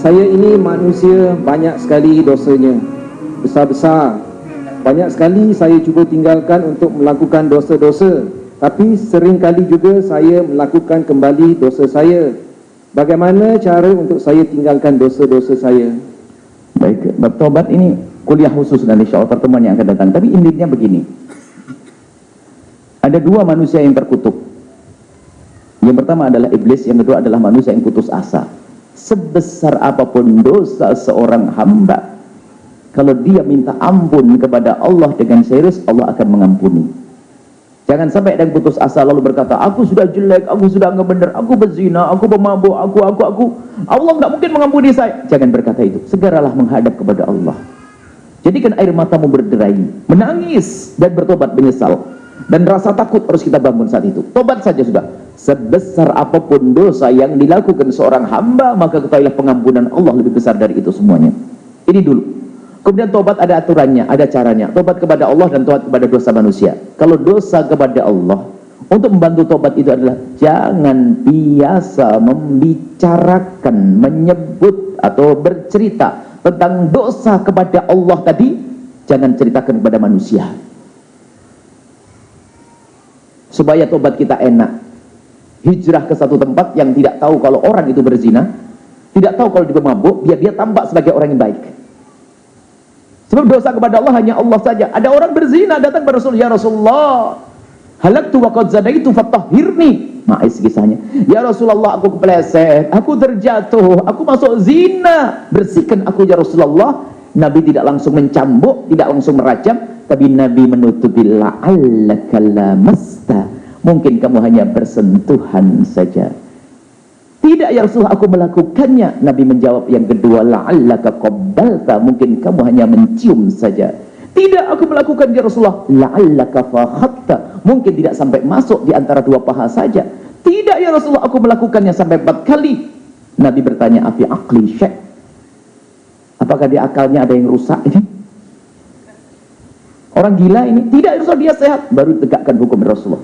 Saya ini manusia, banyak sekali dosanya, besar-besar. Banyak sekali saya cuba tinggalkan untuk melakukan dosa-dosa, tapi seringkali juga saya melakukan kembali dosa saya. Bagaimana cara untuk saya tinggalkan dosa-dosa saya? Baik, bertobat ini kuliah khusus dan insya Allah pertemuan yang akan datang. Tapi intinya begini, ada dua manusia yang terkutuk. Yang pertama adalah iblis, yang kedua adalah manusia yang putus asa. Sebesar apapun dosa seorang hamba, kalau dia minta ampun kepada Allah dengan serius, Allah akan mengampuni. Jangan sampai ada yang putus asa lalu berkata, aku sudah jelek, aku sudah nggak benar, aku berzina, aku pemabuk, aku. Allah nggak mungkin mengampuni saya. Jangan berkata itu. Segeralah menghadap kepada Allah. Jadikan air matamu berderai, menangis dan bertobat menyesal. Dan rasa takut harus kita bangun saat itu. Tobat saja sudah. Sebesar apapun dosa yang dilakukan seorang hamba, maka ketahuilah pengampunan Allah lebih besar dari itu semuanya. Ini dulu. Kemudian tobat ada aturannya, ada caranya. Tobat kepada Allah dan tobat kepada dosa manusia. Kalau dosa kepada Allah, untuk membantu tobat itu adalah jangan biasa membicarakan, menyebut atau bercerita tentang dosa kepada Allah tadi. Jangan ceritakan kepada manusia, supaya tobat kita enak. Hijrah ke satu tempat yang tidak tahu kalau orang itu berzina, tidak tahu kalau dia pemabuk, biar dia tampak sebagai orang yang baik. Sebab dosa kepada Allah hanya Allah saja. Ada orang berzina datang kepada Rasul, ya Rasulullah, halaktu wa qad zanaitu fatahhirni. Ma'is kisahnya, ya Rasulullah, aku kepleset, aku terjatuh, aku masuk zina, bersihkan aku ya Rasulullah. Nabi tidak langsung mencambuk, tidak langsung merajam, tapi Nabi menutupi la'allaka lamasta, mungkin kamu hanya bersentuhan saja. Tidak ya Rasulullah, aku melakukannya. Nabi menjawab yang kedua, la'allaka qabbalta, mungkin kamu hanya mencium saja. Tidak, aku melakukan ya Rasulullah, la'allaka fakhatta, mungkin tidak sampai masuk di antara dua paha saja. Tidak ya Rasulullah, aku melakukannya sampai 4 kali. Nabi bertanya, afi aqli syek, apakah di akalnya ada yang rusak ini? Orang gila ini? Tidak ya Rasulullah, dia sehat. Baru tegakkan hukum Rasulullah.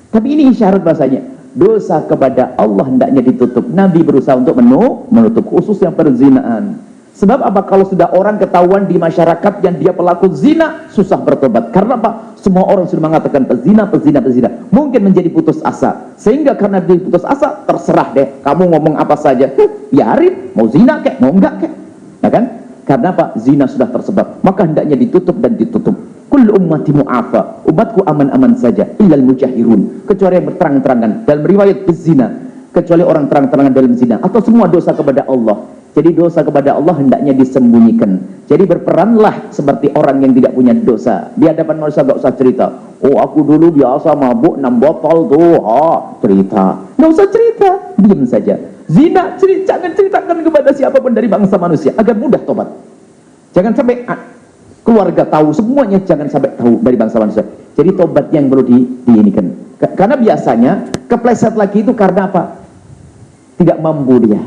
Tapi ini isyarat bahasanya, dosa kepada Allah hendaknya ditutup. Nabi berusaha untuk menutup, khusus yang perzinaan. Sebab apa? Kalau sudah orang ketahuan di masyarakat yang dia pelaku zina, susah bertobat. Karena apa? Semua orang sudah mengatakan pezina. Mungkin menjadi putus asa. Sehingga karena dia putus asa, terserah deh, kamu ngomong apa saja, biarin, mau zina kek, mau enggak kek. Nah kan? Karena apa? Zina sudah tersebar. Maka hendaknya ditutup dan ditutup. Kullu ummati mu'afa, umatku aman-aman saja, illal mujahirun, kecuali yang berterang-terangan. Dalam riwayat berzina, kecuali orang terang-terangan dalam zina, atau semua dosa kepada Allah. Jadi dosa kepada Allah hendaknya disembunyikan. Jadi berperanlah seperti orang yang tidak punya dosa. Di hadapan manusia gak usah cerita, oh aku dulu biasa mabuk 6 botol tuh, cerita. Gak usah cerita, diam saja. Zina, jangan ceritakan kepada siapapun dari bangsa manusia, agar mudah tobat. Jangan sampai keluarga tahu, semuanya jangan sampai tahu dari bangsa manusia. Jadi tobatnya yang perlu diinikan. Karena biasanya kepleset lagi itu karena apa? Tidak mampu dia.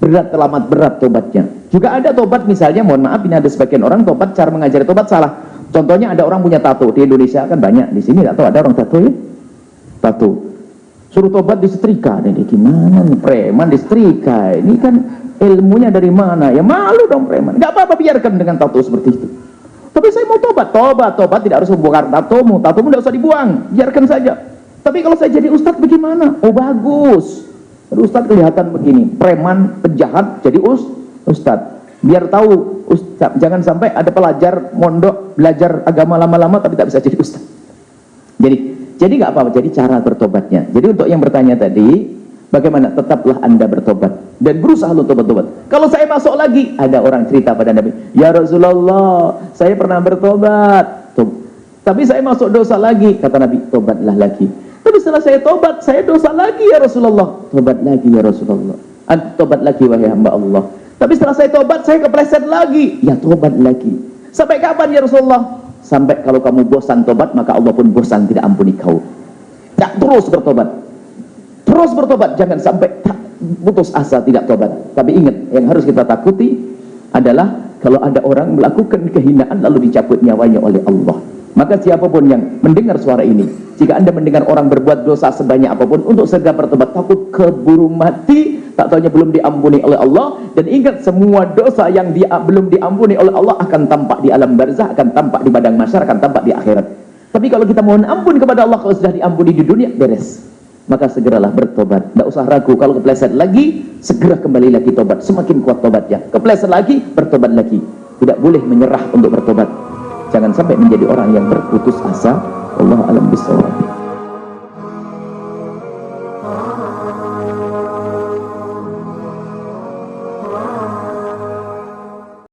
Berat, teramat berat tobatnya. Juga ada tobat misalnya, mohon maaf, ini ada sebagian orang tobat, cara mengajari tobat salah. Contohnya ada orang punya tato, di Indonesia kan banyak, di sini atau ada orang tato ya? Tato. Suruh tobat disetrika, ini gimana nih, preman disetrika, ini kan ilmunya dari mana? Ya malu dong preman. Gak apa-apa, biarkan dengan tato seperti itu. Tapi saya mau tobat tidak harus membongkar tatomu tidak usah dibuang, biarkan saja. Tapi kalau saya jadi ustadz bagaimana? Oh bagus. Ustadz kelihatan begini, preman, penjahat, jadi ustadz. Biar tahu, ustadz, jangan sampai ada pelajar mondok belajar agama lama-lama tapi tak bisa jadi ustadz. Jadi nggak apa-apa. Jadi cara bertobatnya. Jadi untuk yang bertanya tadi, bagaimana? Tetaplah Anda bertobat dan berusaha untuk bertobat. Kalau saya masuk lagi, ada orang cerita pada Nabi, ya Rasulullah, saya pernah bertobat, tapi saya masuk dosa lagi. Kata Nabi, tobatlah lagi. Tapi setelah saya tobat, saya dosa lagi ya Rasulullah. Tobat lagi ya Rasulullah. Tobat lagi wahai hamba Allah. Tapi setelah saya tobat, saya kepleset lagi. Ya tobat lagi. Sampai kapan ya Rasulullah? Sampai kalau kamu bosan tobat, maka Allah pun bosan tidak ampuni kau. Tak terus bertobat. Terus bertobat, jangan sampai putus asa tidak tobat. Tapi ingat, yang harus kita takuti adalah kalau ada orang melakukan kehinaan lalu dicabut nyawanya oleh Allah. Maka siapapun yang mendengar suara ini, jika Anda mendengar orang berbuat dosa sebanyak apapun, untuk segera bertobat, takut keburu mati, tak taunya belum diampuni oleh Allah. Dan ingat, semua dosa yang belum diampuni oleh Allah akan tampak di alam barzah, akan tampak di padang mahsyar, akan tampak di akhirat. Tapi kalau kita mohon ampun kepada Allah, kalau sudah diampuni di dunia, beres. Maka segeralah bertobat, tidak usah ragu. Kalau kepleset lagi, segera kembali lagi tobat, semakin kuat tobatnya. Kepleset lagi, bertobat lagi. Tidak boleh menyerah untuk bertobat. Jangan sampai menjadi orang yang berputus asa. Wallahu a'lam bishawab.